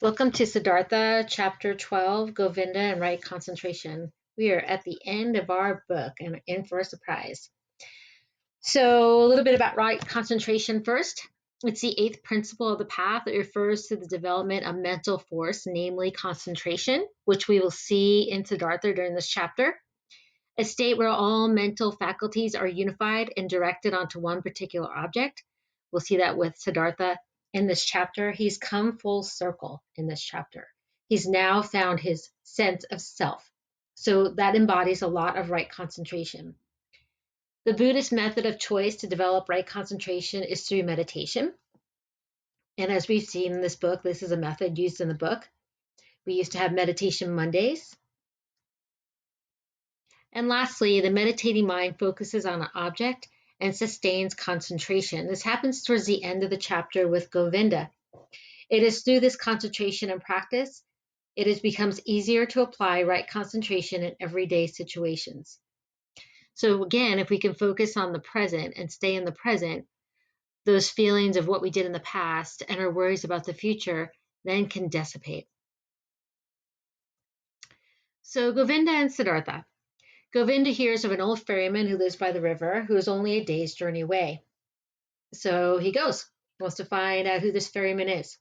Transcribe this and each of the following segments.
Welcome to Siddhartha Chapter 12, Govinda and Right Concentration. We are at the end of our book and in for a surprise. So, a little bit about right concentration first. It's the eighth principle of the path that refers to the development of mental force, namely concentration, which we will see in Siddhartha during this chapter. A state where all mental faculties are unified and directed onto one particular object. We'll see that with Siddhartha in this chapter. He's come full circle in this chapter. He's now found his sense of self. So that embodies a lot of right concentration. The Buddhist method of choice to develop right concentration is through meditation. And as we've seen in this book, this is a method used in the book. We used to have meditation Mondays. And lastly, the meditating mind focuses on an object and sustains concentration. This happens towards the end of the chapter with Govinda. It is through this concentration and practice, it becomes easier to apply right concentration in everyday situations. So again, if we can focus on the present and stay in the present, those feelings of what we did in the past and our worries about the future then can dissipate. So Govinda and Siddhartha. Govinda hears of an old ferryman who lives by the river who is only a day's journey away. So he goes, wants to find out who this ferryman is.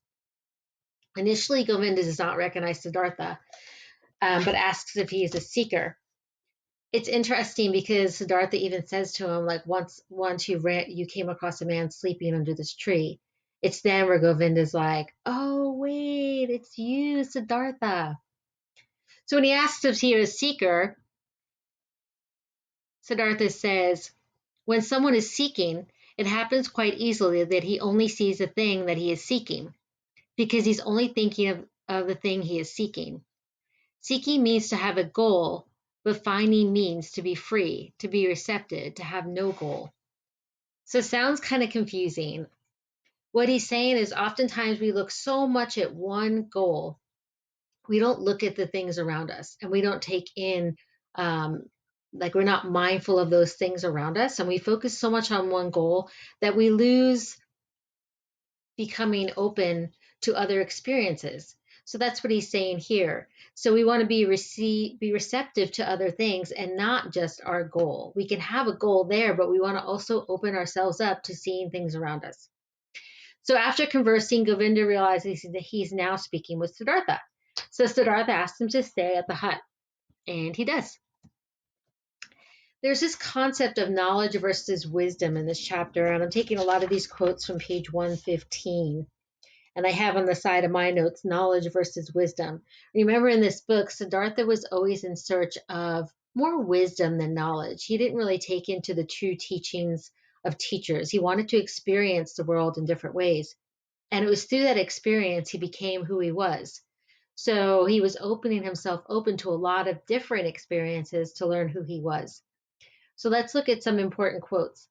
Initially, Govinda does not recognize Siddhartha, but asks if he is a seeker. It's interesting because Siddhartha even says to him, like, once you came across a man sleeping under this tree. It's then where Govinda's like, oh, wait, it's you, Siddhartha. So when he asks if he is a seeker, Siddhartha says, when someone is seeking, it happens quite easily that he only sees the thing that he is seeking, because he's only thinking of the thing he is seeking. Seeking means to have a goal, but finding means to be free, to be receptive, to have no goal. So it sounds kind of confusing. What he's saying is oftentimes we look so much at one goal, we don't look at the things around us, and we don't take in, like, we're not mindful of those things around us, and we focus so much on one goal that we lose becoming open to other experiences. So that's what he's saying here. So we want to be receptive to other things and not just our goal. We can have a goal there, but we want to also open ourselves up to seeing things around us. So after conversing, Govinda realizes that he's now speaking with Siddhartha. So Siddhartha asks him to stay at the hut, and he does. There's this concept of knowledge versus wisdom in this chapter, and I'm taking a lot of these quotes from page 115. And I have on the side of my notes, knowledge versus wisdom. Remember, in this book, Siddhartha was always in search of more wisdom than knowledge. He didn't really take into the true teachings of teachers. He wanted to experience the world in different ways. And it was through that experience he became who he was. So he was opening himself open to a lot of different experiences to learn who he was. So let's look at some important quotes.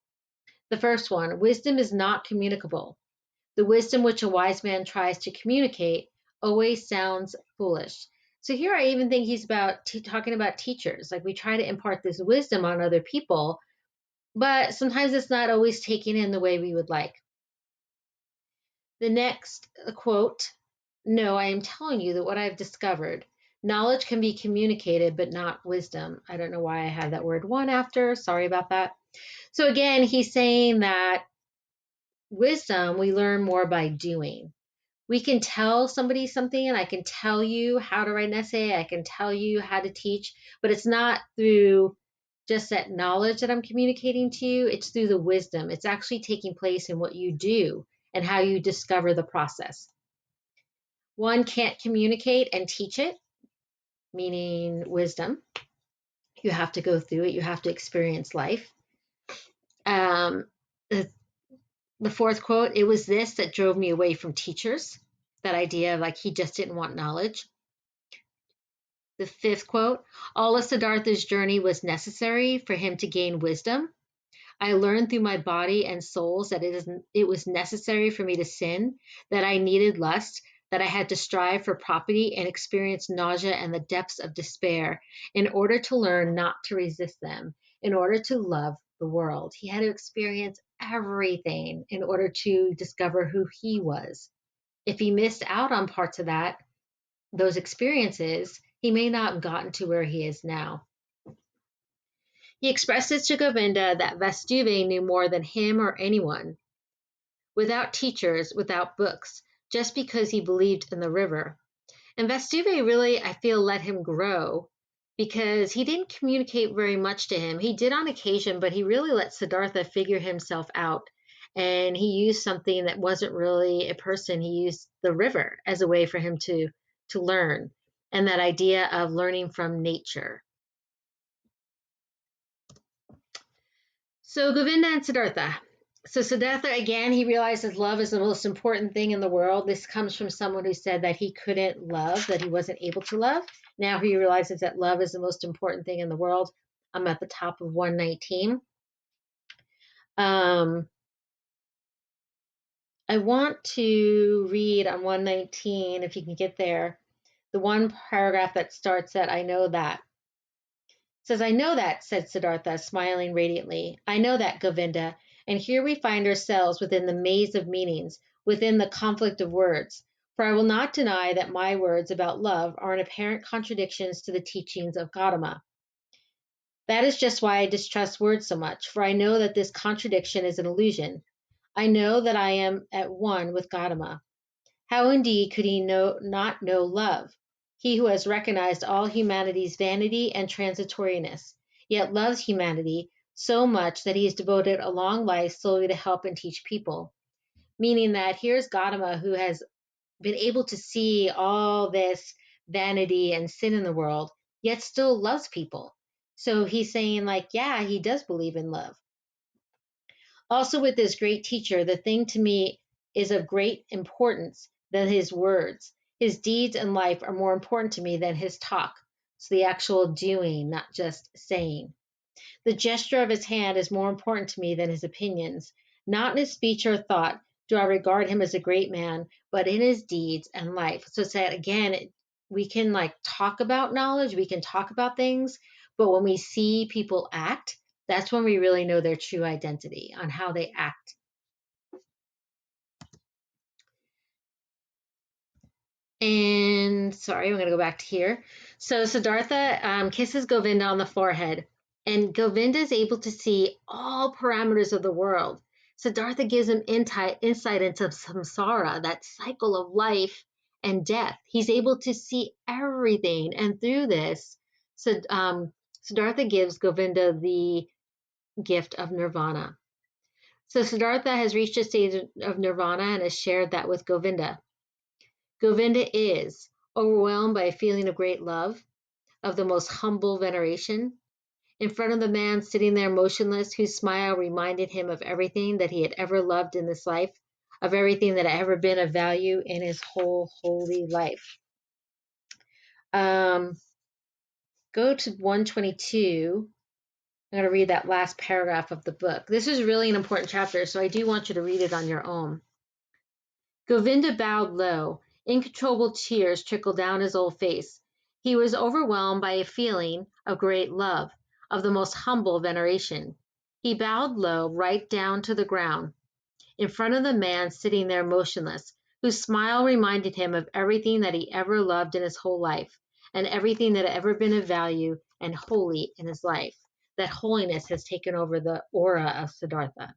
The first one, wisdom is not communicable. The wisdom which a wise man tries to communicate always sounds foolish. So here I even think he's talking about teachers. Like, we try to impart this wisdom on other people, but sometimes it's not always taken in the way we would like. The next quote, no, I am telling you that what I've discovered, knowledge can be communicated, but not wisdom. I don't know why I have that word one after. Sorry about that. So again, he's saying that wisdom we learn more by doing. We can tell somebody something, and I can tell you how to write an essay, I can tell you how to teach, but it's not through just that knowledge that I'm communicating to you, it's through the wisdom. It's actually taking place in what you do and how you discover the process. One can't communicate and teach it, meaning wisdom. You have to go through it, you have to experience life. The fourth quote, it was this that drove me away from teachers. That idea of, like, he just didn't want knowledge. The fifth quote, all of Siddhartha's journey was necessary for him to gain wisdom. I learned through my body and souls that it was necessary for me to sin, that I needed lust, that I had to strive for property and experience nausea and the depths of despair in order to learn not to resist them, in order to love the world. He had to experience everything in order to discover who he was. If he missed out on parts of those experiences, he may not have gotten to where he is now. He expresses to Govinda that Vastuvi knew more than him or anyone, without teachers, without books, just because he believed in the river. And Vastuvi really, I feel, let him grow because he didn't communicate very much to him. He did on occasion, but he really let Siddhartha figure himself out. And he used something that wasn't really a person. He used the river as a way for him to learn, and that idea of learning from nature. So Govinda and Siddhartha. So Siddhartha, again, he realizes love is the most important thing in the world. This comes from someone who said that he couldn't love, that he wasn't able to love. Now he realizes that love is the most important thing in the world. I'm at the top of 119. I want to read on 119, if you can get there, the one paragraph that starts at, I know that. It says, I know that, said Siddhartha, smiling radiantly. I know that, Govinda. And here we find ourselves within the maze of meanings, within the conflict of words. For I will not deny that my words about love are in apparent contradictions to the teachings of Gautama. That is just why I distrust words so much, for I know that this contradiction is an illusion. I know that I am at one with Gautama. How indeed could he not know love? He who has recognized all humanity's vanity and transitoriness, yet loves humanity so much that he has devoted a long life solely to help and teach people. Meaning that here's Gautama, who has been able to see all this vanity and sin in the world, yet still loves people. So he's saying, like, yeah, he does believe in love. Also, with this great teacher, the thing to me is of great importance than his words. His deeds and life are more important to me than his talk. So the actual doing, not just saying. The gesture of his hand is more important to me than his opinions. Not in his speech or thought do I regard him as a great man, but in his deeds and life. So it's that, again, we can like talk about knowledge, we can talk about things, but when we see people act, that's when we really know their true identity on how they act. And sorry, I'm going to go back to here. So Siddhartha kisses Govinda on the forehead, and Govinda is able to see all parameters of the world. Siddhartha gives him insight into samsara, that cycle of life and death. He's able to see everything, and through this, Siddhartha gives Govinda the gift of nirvana. So Siddhartha has reached a stage of nirvana and has shared that with Govinda. Govinda is overwhelmed by a feeling of great love, of the most humble veneration, in front of the man sitting there motionless, whose smile reminded him of everything that he had ever loved in this life, of everything that had ever been of value in his whole holy life. Go to 122. I'm going to read that last paragraph of the book. This is really an important chapter, so I do want you to read it on your own. Govinda bowed low. Uncontrollable tears trickled down his old face. He was overwhelmed by a feeling of great love, of the most humble veneration. He bowed low, right down to the ground, in front of the man sitting there motionless, whose smile reminded him of everything that he ever loved in his whole life, and everything that had ever been of value and holy in his life. That holiness has taken over the aura of Siddhartha.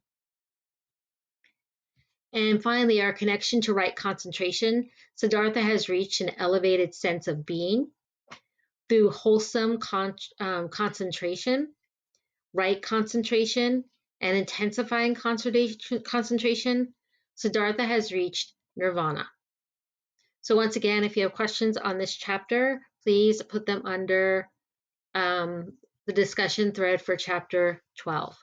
And finally, our connection to right concentration. Siddhartha has reached an elevated sense of being through wholesome concentration, right concentration, and intensifying concentration. Siddhartha has reached nirvana. So once again, if you have questions on this chapter, please put them under the discussion thread for chapter 12.